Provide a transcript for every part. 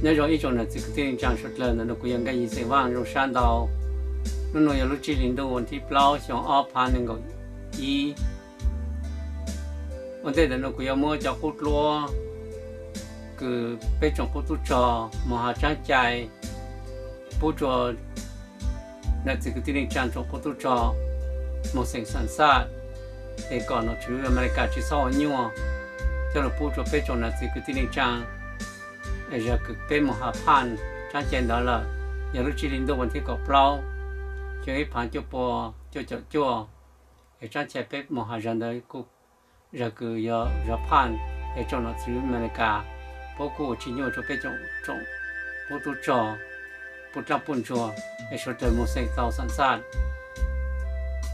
nhớ rồi ít chỗ là chỉ có tiền trang sụt lên nó cũng cái gì sẽ vang rồi sáng đầu nó nói lúc chỉ linh đồ thì plau xong ốp pan nên gọi ý vấn đề là nó cũng mua cho cút lúa cứ bé trồng cút trò mà họ trang chạy bút trò là chỉ có tiền trang trồng cút trò một sinh sản sát thì còn nó chủ America chỉ sau nhiêu cho nó bút trò bé trồng là chỉ có tiền trang giờ cứ bé một hạ pan trang chạy đó là giờ lúc chỉ linh đồ thì có plau cho cái pan cho bò cho để trang chạy bé một hạ dân đấy cũng giờ cứ giờ pan để cho nó chữ America bố cụ chỉ nhớ cho bé trồng bố tu trò bố làm bún trò để cho tới một sinh tàu sản xuất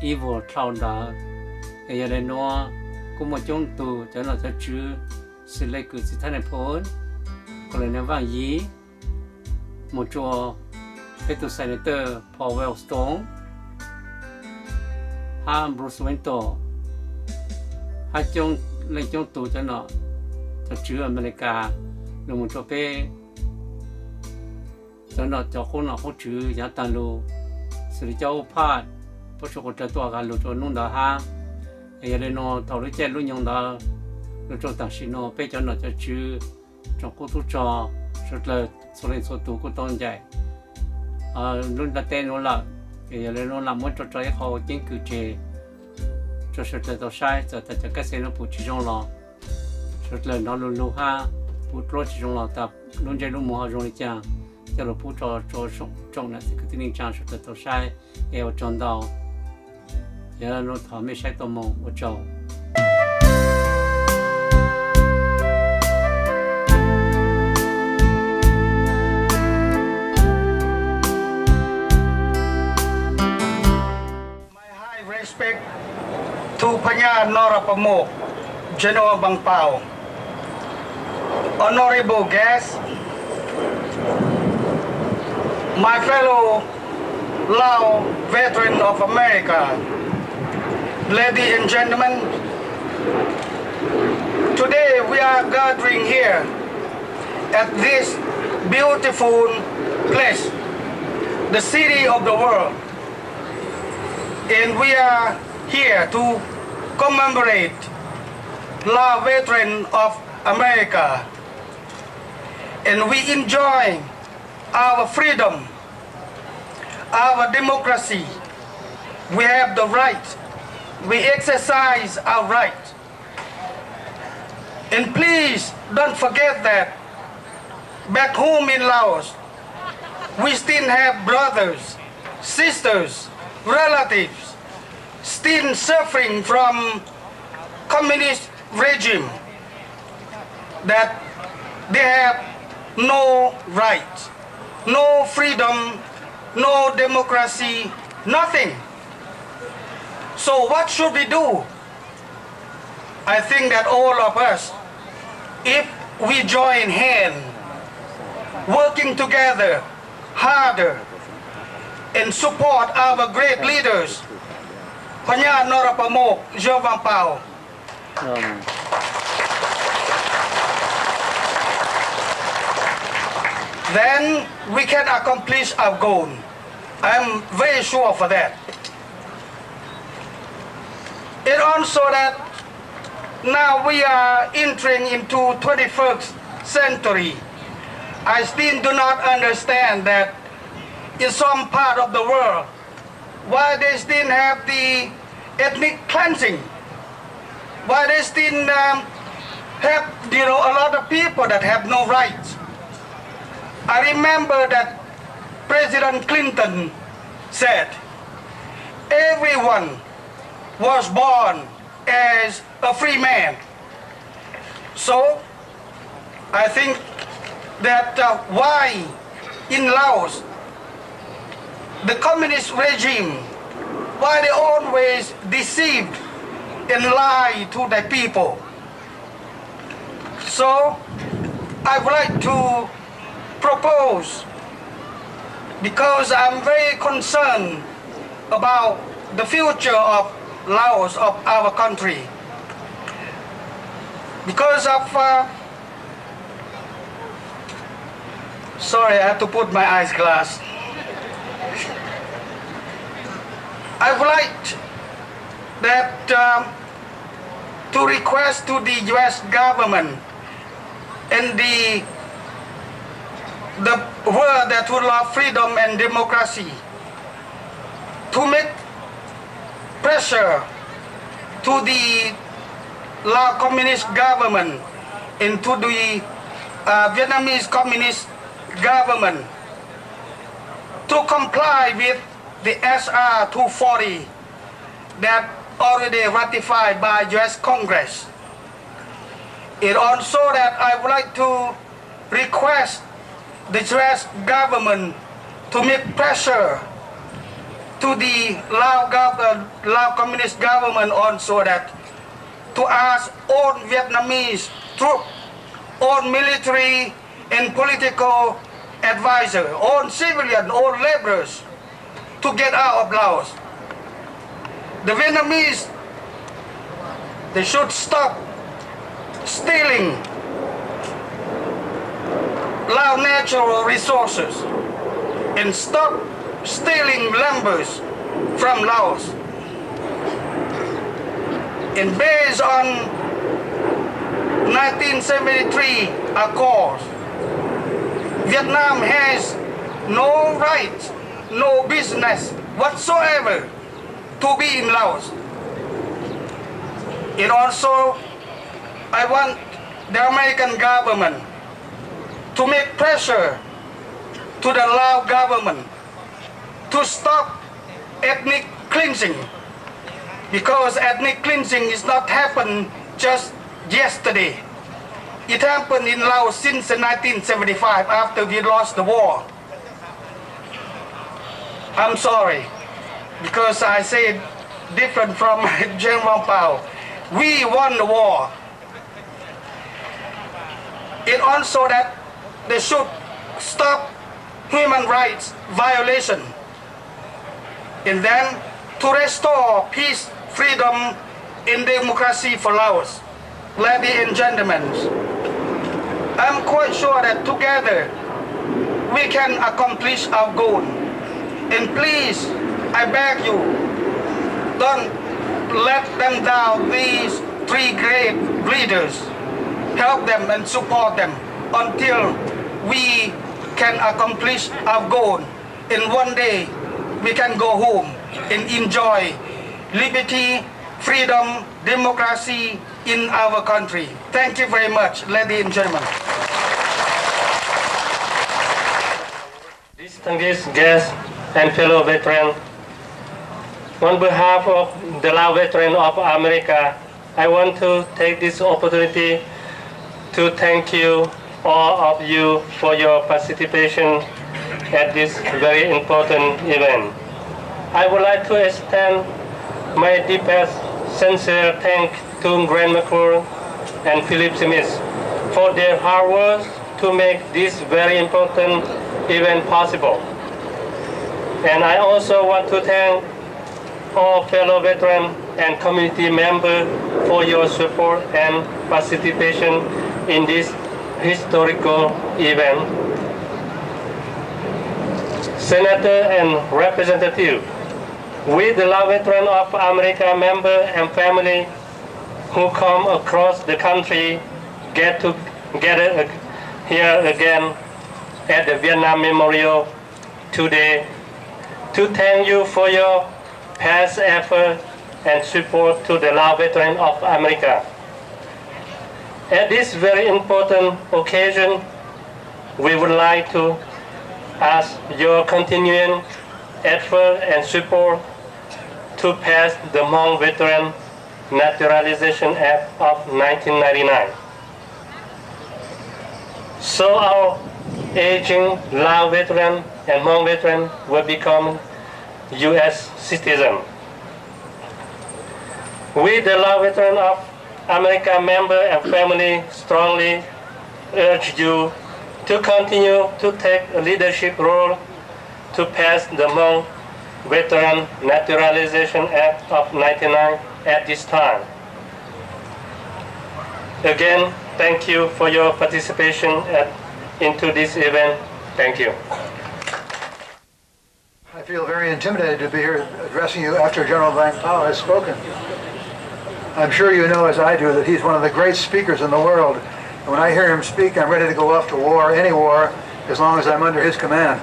evil thao đó để giờ đây nó cũng một trong tù cho nó cho chữ sự lấy cứ sự thay đổi phốn còn lại nó vang gì một trò bé tu senator Paul Wellstone Bruce Wintour hai trong lấy trong tù cho nó cho chữ America là một chỗ bé cho nó cho con nó chữ giá tàn lô sự cho phát bớt cho con trai tua cả lô cho nung đó ha bây giờ nó thầu lấy chè lúc nhung đó lô cho tảng xin nó bé cho nó cho chữ trong cô tu trò rất là số lượng số tu của tôn dạy luôn đặt tên nó là bây giờ nó làm một trò chơi họ chính cử chế cho sự tự tao sai cho cái xe nó bút chỉ trong lò rất là nó luôn ha bút lót chỉ trong lò tập luôn chơi luôn mua rồi chăng cho nó bút cho trong là cái tình trạng sự tự tao sai eo trong đầu giờ nó thọ mấy sai tao mong một chỗ respect to Panya Norapamok, General Bang Pao, honorable guests, my fellow Lao veteran of America, ladies and gentlemen, today we are gathering here at this beautiful place, the city of the world. And we are here to commemorate Lao veteran of America. And we enjoy our freedom, our democracy. We have the right. We exercise our right. And please don't forget that back home in Laos, we still have brothers, sisters, relatives still suffering from communist regime, that they have no right, no freedom, no democracy, nothing. So what should we do? I think that all of us, if we join hands, working together harder, and support our great leaders, Panya Norapamok, Jovan Pao. Then we can accomplish our goal. I'm very sure for that. It also that now we are entering into 21st century. I still do not understand that in some part of the world, why they still have the ethnic cleansing, why they still have a lot of people that have no rights. I remember that President Clinton said, everyone was born as a free man. So I think that why in Laos the communist regime, why they always deceived and lie to the people. So I would like to propose, because I'm very concerned about the future of Laos, of our country, because of Sorry, I have to put my eyes glass. I would like that to request to the U.S. government and the world that would love freedom and democracy to make pressure to the Lao Communist government and to the Vietnamese Communist government to comply with the SR 240 that already ratified by U.S. Congress. It also that I would like to request the U.S. government to make pressure to the Lao Communist government also that to ask all Vietnamese troops, all military and political advisors, all civilian, all laborers to get out of Laos. The Vietnamese, they should stop stealing Lao natural resources and stop stealing lumbers from Laos. And based on 1973 Accords, Vietnam has no right, no business whatsoever to be in Laos. And also, I want the American government to make pressure to the Lao government to stop ethnic cleansing, because ethnic cleansing is not happened just yesterday. It happened in Laos since 1975 after we lost the war. I'm sorry, because I say different from General Pao. We won the war. It also that they should stop human rights violation, and then to restore peace, freedom, and democracy for Laos. Ladies and gentlemen, I'm quite sure that together we can accomplish our goal. And please, I beg you, don't let them down, these three great leaders. Help them and support them until we can accomplish our goal. And one day we can go home and enjoy liberty, freedom, democracy in our country. Thank you very much, ladies and gentlemen. Distinguished guests and fellow veterans, on behalf of the Lao Veterans of America, I want to take this opportunity to thank you, all of you, for your participation at this very important event. I would like to extend my deepest, sincere thanks to Grant McClure and Philip Smith for their hard work to make this very important event possible. And I also want to thank all fellow veterans and community members for your support and participation in this historical event. Senator and Representative, we the Lao Veterans of America members and family who come across the country get together here again at the Vietnam Memorial today to thank you for your past effort and support to the Lao Veterans of America. At this very important occasion, we would like to ask your continuing effort and support to pass the Hmong Veteran Naturalization Act of 1999. So our aging Lao veteran and Hmong veteran will become U.S. citizens. We, the Lao Veterans of America member and family, strongly urge you to continue to take a leadership role to pass the Hmong Veteran Naturalization Act of 1999 at this time. Again, thank you for your participation into this event. Thank you. I feel very intimidated to be here addressing you after General Vang Pao has spoken. I'm sure you know, as I do, that he's one of the great speakers in the world. And when I hear him speak, I'm ready to go off to war, any war, as long as I'm under his command.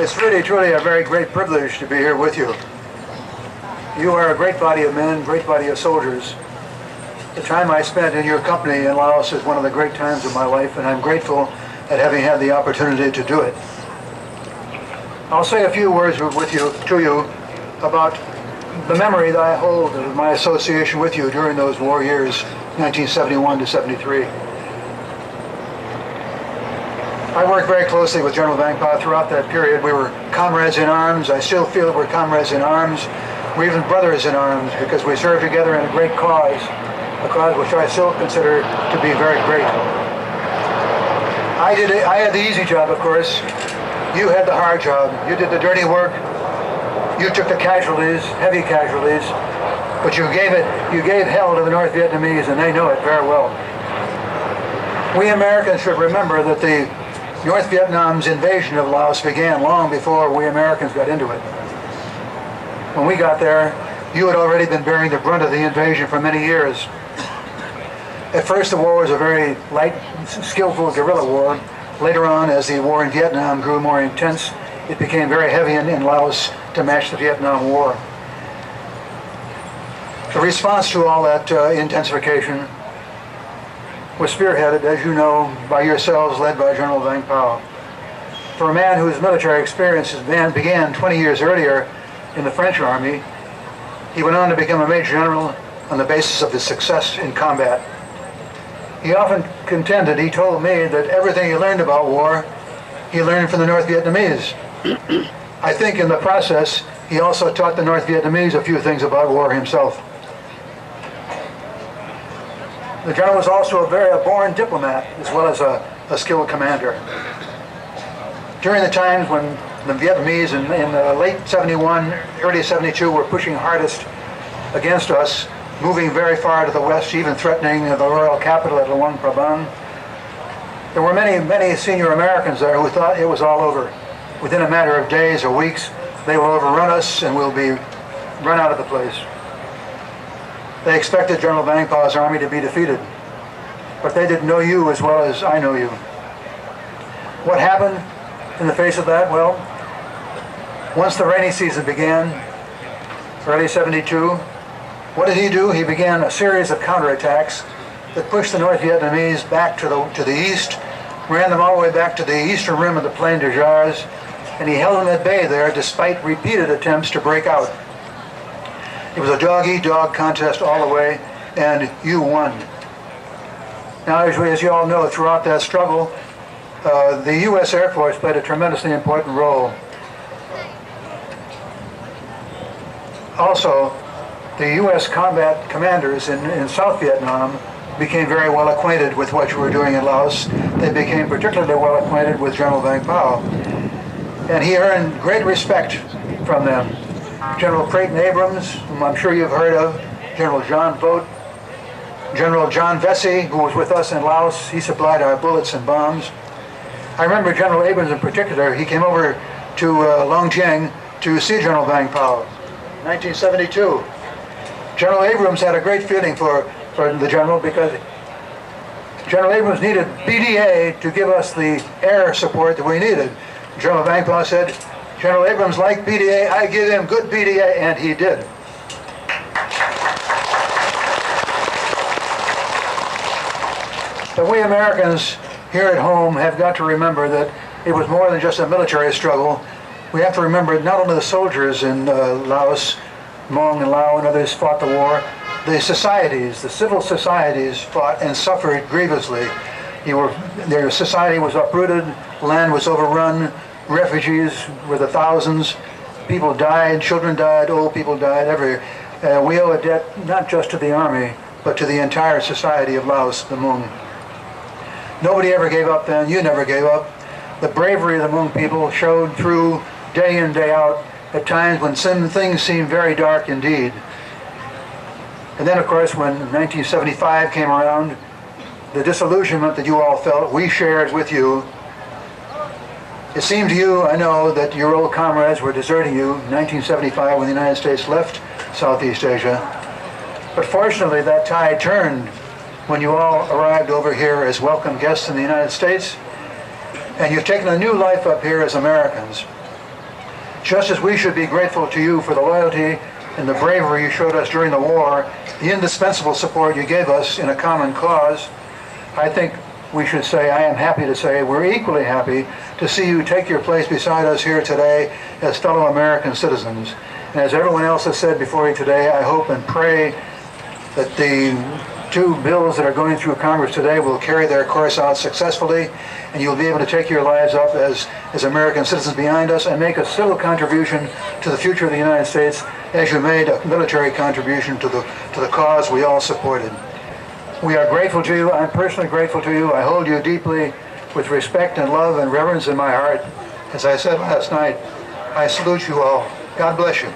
It's really, truly a very great privilege to be here with you. You are a great body of men, great body of soldiers. The time I spent in your company in Laos is one of the great times of my life, and I'm grateful at having had the opportunity to do it. I'll say a few words to you about the memory that I hold of my association with you during those war years, 1971 to 73. I worked very closely with General Vang Pao throughout that period. We were comrades in arms. I still feel that we're comrades in arms. We're even brothers in arms because we served together in a great cause, a cause which I still consider to be very great. I had the easy job, of course. You had the hard job. You did the dirty work. You took the casualties, heavy casualties, but you gave hell to the North Vietnamese, and they know it very well. We Americans should remember that the North Vietnam's invasion of Laos began long before we Americans got into it. When we got there, you had already been bearing the brunt of the invasion for many years. At first, the war was a very light, skillful guerrilla war. Later on, as the war in Vietnam grew more intense, it became very heavy in Laos to match the Vietnam War. The response to all that intensification was spearheaded, as you know, by yourselves, led by General Vang Pao. For a man whose military experiences began 20 years earlier in the French army, he went on to become a major general on the basis of his success in combat. He often contended, he told me, that everything he learned about war, he learned from the North Vietnamese. I think in the process, he also taught the North Vietnamese a few things about war himself. The general was also a born diplomat, as well as a skilled commander. During the times when the Vietnamese in late 71, early 72 were pushing hardest against us, moving very far to the west, even threatening the royal capital at Luang Prabang, there were many senior Americans there who thought it was all over. Within a matter of days or weeks, they will overrun us and we'll be run out of the place. They expected General Vang Pao's army to be defeated, but they didn't know you as well as I know you. What happened in the face of that? Well, once the rainy season began, early 72, what did he do? He began a series of counterattacks that pushed the North Vietnamese back to the east, ran them all the way back to the eastern rim of the Plain de Jars, and he held them at bay there despite repeated attempts to break out. It was a dog-eat-dog contest all the way, and you won. Now, as you all know, throughout that struggle, the U.S. Air Force played a tremendously important role. Also, the U.S. combat commanders in South Vietnam became very well acquainted with what you were doing in Laos. They became particularly well acquainted with General Vang Pao, and he earned great respect from them. General Creighton Abrams, whom I'm sure you've heard of, General John Vogt, General John Vesey, who was with us in Laos. He supplied our bullets and bombs. I remember General Abrams in particular. He came over to Long Chieng to see General Vang Pao in 1972. General Abrams had a great feeling for the general because General Abrams needed BDA to give us the air support that we needed. General Vang Pao said, General Abrams liked BDA, I give him good BDA, and he did. But we Americans here at home have got to remember that it was more than just a military struggle. We have to remember not only the soldiers in Laos, Hmong and Lao and others fought the war, the societies, the civil societies fought and suffered grievously. Their society was uprooted, land was overrun, refugees were the thousands, people died, children died, old people died, we owe a debt not just to the army, but to the entire society of Laos, the Hmong. Nobody ever gave up then, you never gave up. The bravery of the Hmong people showed through day in, day out, at times when some things seemed very dark indeed. And then, of course, when 1975 came around, the disillusionment that you all felt, we shared with you. It seemed to you, I know, that your old comrades were deserting you in 1975 when the United States left Southeast Asia. But fortunately, that tide turned when you all arrived over here as welcome guests in the United States, and you've taken a new life up here as Americans. Just as we should be grateful to you for the loyalty and the bravery you showed us during the war, the indispensable support you gave us in a common cause, I think we should say, I am happy to say, we're equally happy to see you take your place beside us here today as fellow American citizens. And as everyone else has said before you today, I hope and pray that the two bills that are going through Congress today will carry their course out successfully, and you'll be able to take your lives up as American citizens behind us and make a civil contribution to the future of the United States as you made a military contribution to the cause we all supported. We are grateful to you. I'm personally grateful to you. I hold you deeply with respect and love and reverence in my heart. As I said last night, I salute you all. God bless you.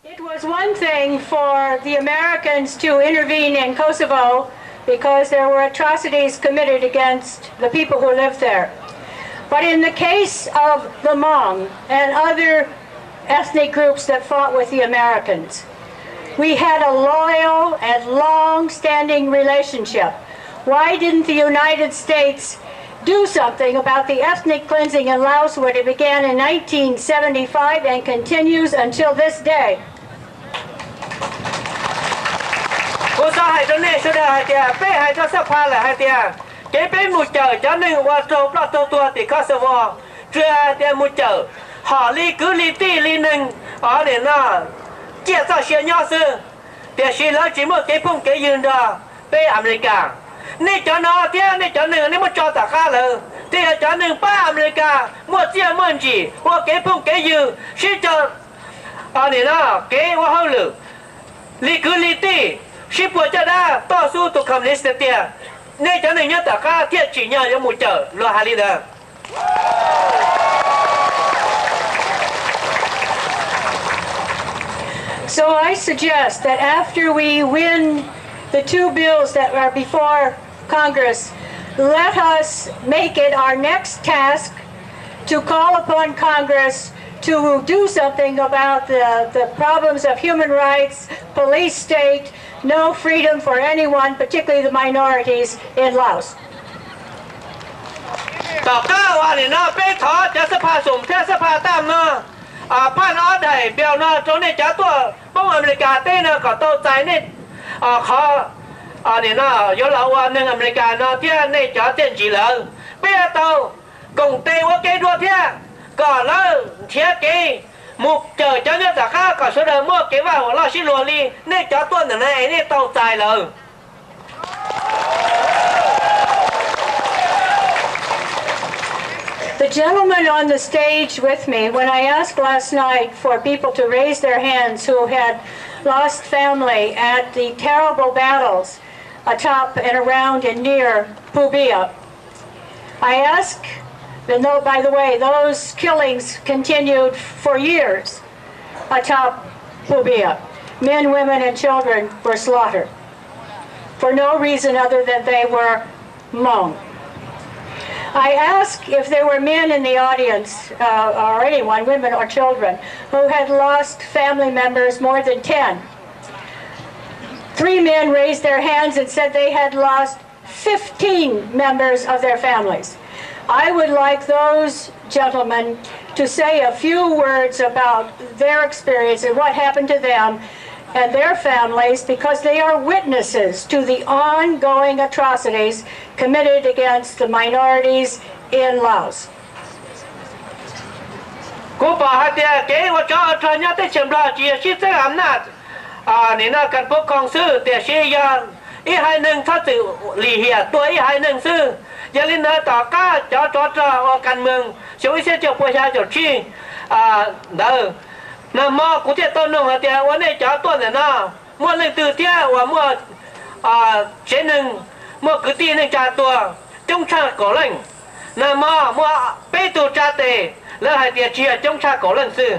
It was one thing for the Americans to intervene in Kosovo because there were atrocities committed against the people who lived there. But in the case of the Hmong and other ethnic groups that fought with the Americans, we had a loyal and long-standing relationship. Why didn't the United States do something about the ethnic cleansing in Laos when it began in 1975 and continues until this day? chia cho xe nhỏ sư để xe lớn chỉ một cái phun cái dừng đó về America nếu cho nó thế nếu cho nương nếu mà cho tất cả là thì cho nương ba America một chia một chỉ một cái phun cái dừng sẽ cho này nó cái hoa hậu lử lý cứ lý ti sẽ buộc cho đãต่อสู้ตุคำนี้เสียnếu cho nương nhớ tất cả thì chỉ nhớ cho một chợ lo hà lý đó. So I suggest that after we win the two bills that are before Congress, let us make it our next task to call upon Congress to do something about the problems of human rights, police state, no freedom for anyone, particularly the minorities in Laos. ต่อก้าวอันนี้นะเป็นถอดจะสภาสมแค่สภาตามเนาะผ่านออดได้เบลเนาะตรงนี้จะตัวป้องอเมริกาเต้เนาะก็ตัวใจนี่เขาอันนี้เนาะ有老ว่าหนึ่งอเมริกาเนาะที่นี่จะเต้นจีเหลยเปี้ยตัวกงเตว่าเกดัวเที่ยก็แล้วเที่ยเกมุกเจอเจ้าเนี่ยแต่ข้าก็แสดงมั่วเกว่าหัวเราะชิลัวลีนี่จะตัวหนึ่งในนี่ตัวใจเลย The gentleman on the stage with me, when I asked last night for people to raise their hands who had lost family at the terrible battles atop and around and near Pubia, I asked, and though, by the way, those killings continued for years atop Pubia. Men, women, and children were slaughtered for no reason other than they were Hmong. I asked if there were men in the audience, or anyone, women or children, who had lost family members more than 10. 3 men raised their hands and said they had lost 15 members of their families. I would like those gentlemen to say a few words about their experience and what happened to them and their families, because they are witnesses to the ongoing atrocities committed against the minorities in Laos. กูบอกให้เดียเก๋ว่าจะเอาทอนยาได้เชื่อมราจีชิดเสียอำนาจนี่น่าการปกครองซื้อเดียชี้ยานอีให้หนึ่งถ้าสื่อหลีเหียตัวอีให้หนึ่งซื้ออย่าลินเนอต่อก้าจอการเมืองช่วยเสียเจ้าประชาชนชี้เด้อน่ะมอกูจะต้นนึงเดียวันนี้จะต้นเนี่ยนะมั่วเรื่องตื่นเที่ยว่ามั่วเช่นหนึ่งมั่วคือตีหนึ่งจ่าตัวจงชาก่อเล่งน่ะมั่วไปตัวจ่าเตะแล้วให้เดียเชียจงชาก่อเล่งซื้อ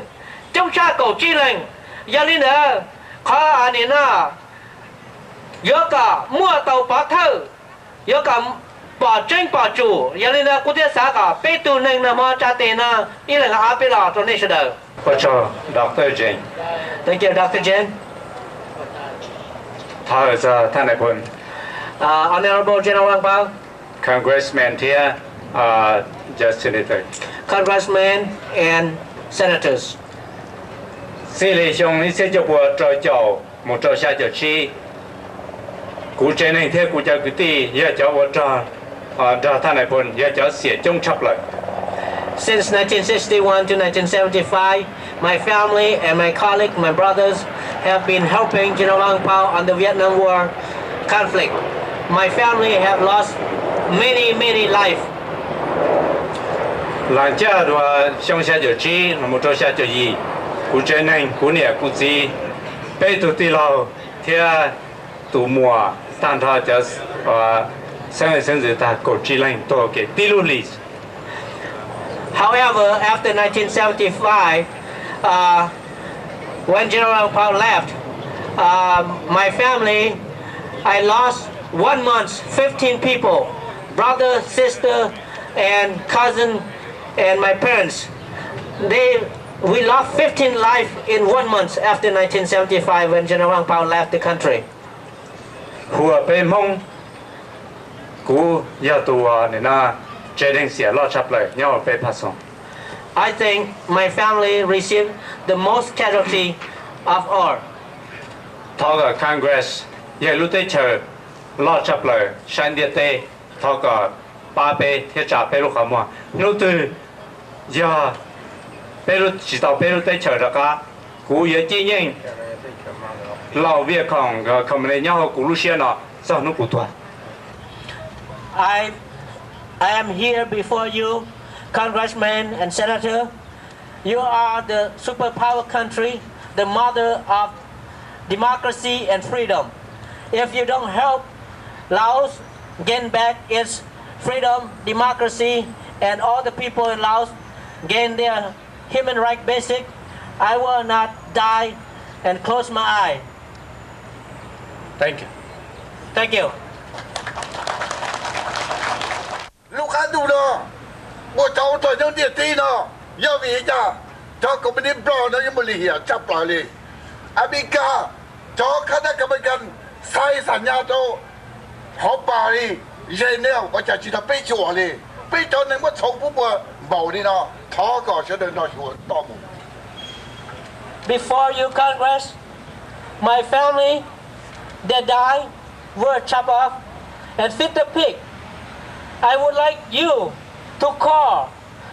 จงชาก่อจี้เล่งอย่าลินเนอขออันนี้นะ有个摸头把头，有个把真把主，原来呢，古代啥个被杜能那么家庭呢，一两个阿贝拉做那些的。我叫 Dr. Jane， Thank you, Dr. Jen. 他是ท่านนายพล Honorable General Wang Pao, Congressman here, just senator. Congressmen and Senators. 四里兄，你先就我做叫，冇做下就去。古这那天古叫个地，也叫我做，做ท่านนายพล也叫เสียจงชับเลย Since 1961 to 1975, my family and my colleagues, my brothers, have been helping General Wang Pao on the Vietnam War conflict. My family have lost many lives. หลังจากว่าช่วง下就去，冇做下就一，古这那古年古季，被土地佬贴土木，但他就是甚至他国际人都给记录历史。 However, after 1975, when General Wang Pao left, my family, I lost 1 month, 15 people, brother, sister, and cousin, and my parents. We lost 15 lives in 1 month after 1975 when General Wang Pao left the country. หัวเป็นมงกูอยากตัวเนี่ยนะเจริญเสียรอดชับเลยเนี่ยเป็นผสม I think my family received the most casualty of all. ทอกับ Congress ยังรู้ได้เชิญรอดชับเลยชันเดียเต้ทอกับป้าเป้เทียจ่าเป้ลูกขมัวรู้ตัวอย่าเป้รู้จิตเอาเป้รู้ได้เชิญแล้วก็กูยังจริงยังเราเวียของคอมเมนต์เนี่ยกูรู้เชียเนาะสนุกกูตัว I am here before you, Congressman and Senator. You are the superpower country, the mother of democracy and freedom. If you don't help Laos gain back its freedom, democracy, and all the people in Laos gain their human right basic, I will not die and close my eye. Thank you Thank you. ลูกค้าดูเนาะว่าเจ้าตัวยังเดียดตีเนาะย่าวีจ้าเจ้าก็ไม่ได้ปล่อยนะยังไม่เหี้ยจับปล่อยเลยอเมริกาเจ้าคณะกรรมการใส่สัญญาโตหอบป่าเลยเย็นเนี่ยว่าจะจิตไปจั่วเลยไปจนในว่าชงผู้บ่เบาดีเนาะท้อก่อนเสด็จนอชัวต่อมุ Before you, Congress, my family, they died, were chopped off, and fit the pig. I would like you to call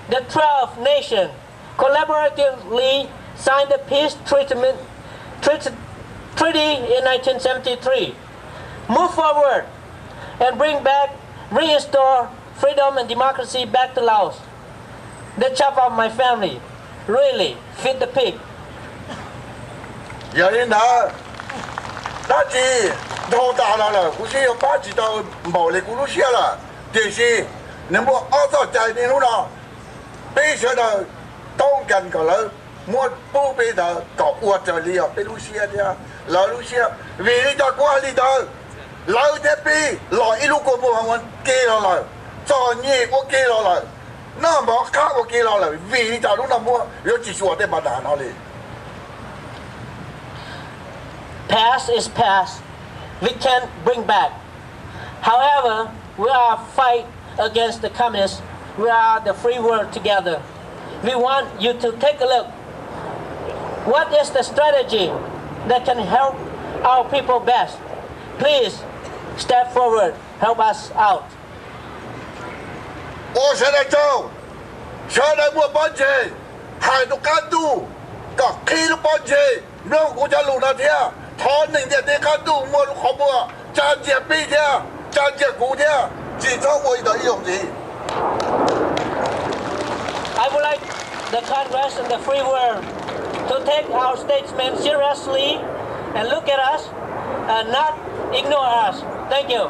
the 12 nations collaboratively sign the peace treaty in 1973. Move forward and bring back, restore freedom and democracy back to Laos. The chop off my family, really fit the pig. 有人拿，那是多大了？不是有8几刀毛的咕噜下了，这是能不20在的路了，背上的当干个了，莫不背的搞我这里啊，背路下的，老路下，为了在管理的，老的背老一路过不行，我给了来，昨年我给了来，那么卡我给了来，为了在路那么有几十万的把拿那里。 Past is past. We can't bring back. However, we are fight against the communists. We are the free world together. We want you to take a look. What is the strategy that can help our people best? Please step forward. Help us out. 我现在走，现在我搬去，海都干度，个 K 都搬去，那我家路那天。 ถอนหนึ่งเดียดข้าดูมัวขบัวจานเจียปีเทียจานเจียกูเทียจีเท่าวัยต่ออีหยงจี I would like the Congress and the free world to take our statesmen seriously and look at us and not ignore us. Thank you.